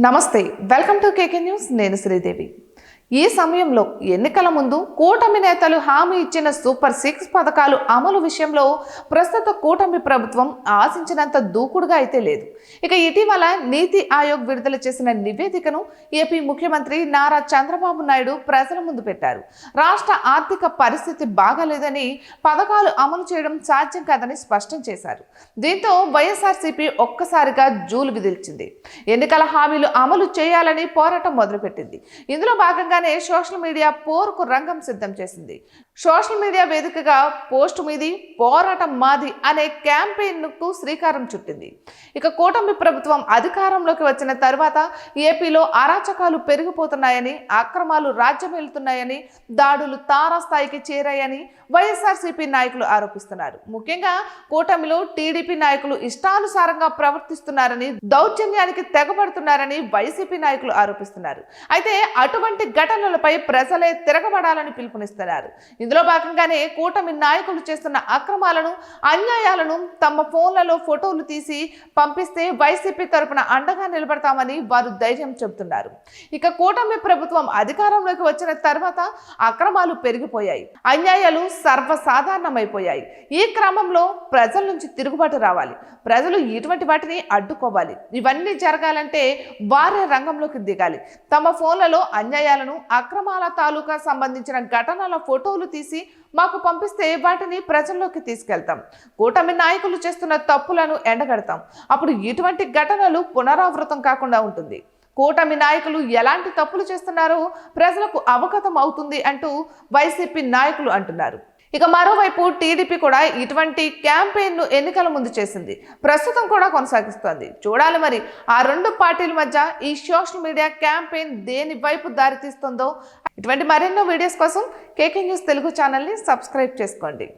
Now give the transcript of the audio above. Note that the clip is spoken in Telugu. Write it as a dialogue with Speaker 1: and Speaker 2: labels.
Speaker 1: నమస్తే వెల్కమ్ టు కేకే న్యూస్ నేను శ్రీదేవి ఈ సమయంలో ఎన్నికల ముందు కూటమి నేతలు హామీ ఇచ్చిన సూపర్ 6 పథకాలు అమలు విషయంలో ప్రస్తుత కూటమి ప్రభుత్వం ఆశించినంత దూకుడుగా అయితే లేదు. ఇక ఇటీవల నీతి ఆయోగ్ విడుదల చేసిన నివేదికను ఏపీ ముఖ్యమంత్రి నారా చంద్రబాబు నాయుడు ప్రజల ముందు పెట్టారు. రాష్ట్ర ఆర్థిక పరిస్థితి బాగాలేదని పథకాలు అమలు చేయడం సాధ్యం కాదని స్పష్టం చేశారు. దీంతో వైఎస్ఆర్సీపీ ఒక్కసారిగా జూలు విదిల్చింది. ఎన్నికల హామీలు అమలు చేయాలని పోరాటం మొదలుపెట్టింది. ఇందులో భాగంగా సోషల్ మీడియా పోరుకు రంగం సిద్ధం చేసింది. సోషల్ మీడియా వేదికగా పోస్ట్ మీది పోరాటం మాది అనే క్యాంపెయిన్ కు శ్రీకారం చుట్టింది. ఇక కూటమి ప్రభుత్వం అధికారంలోకి వచ్చిన తర్వాత ఏపీలో అరాచకాలు పెరిగిపోతున్నాయని, అక్రమాలు రాజ్యమేలుతున్నాయని, దాడులు తారాస్థాయికి చేరాయని వైఎస్ఆర్సీపీ నాయకులు ఆరోపిస్తున్నారు. ముఖ్యంగా కూటమిలో టీడీపీ నాయకులు ఇష్టానుసారంగా ప్రవర్తిస్తున్నారని, దౌర్జన్యానికి తెగబడుతున్నారని వైసీపీ నాయకులు ఆరోపిస్తున్నారు. అయితే అటువంటి ఘటనలపై ప్రజలే తిరగబడాలని పిలుపునిస్తున్నారు. ఇందులో భాగంగానే కూటమి నాయకులు చేస్తున్న అక్రమాలను, అన్యాయాలను తమ ఫోన్లలో ఫోటోలు తీసి పంపిస్తే వైసీపీ తరపున అండగా నిలబడతామని వారు ధైర్యం చెబుతున్నారు. ఇక కూటమి ప్రభుత్వం అధికారంలోకి వచ్చిన తర్వాత అక్రమాలు పెరిగిపోయాయి, అన్యాయాలు సర్వసాధారణమైపోయాయి. ఈ క్రమంలో ప్రజల నుంచి తిరుగుబాటు రావాలి, ప్రజలు ఇటువంటి వాటిని అడ్డుకోవాలి. ఇవన్నీ జరగాలంటే వారే రంగంలోకి దిగాలి. తమ ఫోన్లలో అన్యాయాలను, అక్రమాల తాలూకా సంబంధించిన ఘటనల ఫోటోలు తీసి మాకు పంపిస్తే వాటిని ప్రజల్లోకి తీసుకెళ్తాం. కూటమి నాయకులు చేస్తున్న తప్పులను ఎండగడతాం. అప్పుడు ఇటువంటి ఘటనలు పునరావృతం కాకుండా ఉంటుంది. కూటమి నాయకులు ఎలాంటి తప్పులు చేస్తున్నారో ప్రజలకు అవగతం అవుతుంది అంటూ వైసీపీ నాయకులు అంటున్నారు. ఇక మరోవైపు టీడీపీ కూడా ఇటువంటి క్యాంపెయిన్ను ఎన్నికల ముందు చేసింది, ప్రస్తుతం కూడా కొనసాగిస్తోంది. చూడాలి మరి ఆ రెండు పార్టీల మధ్య ఈ సోషల్ మీడియా క్యాంపెయిన్ దేని వైపు దారితీస్తుందో. ఇటువంటి మరెన్నో వీడియోస్ కోసం కేకే న్యూస్ తెలుగు ఛానల్ని సబ్స్క్రైబ్ చేసుకోండి.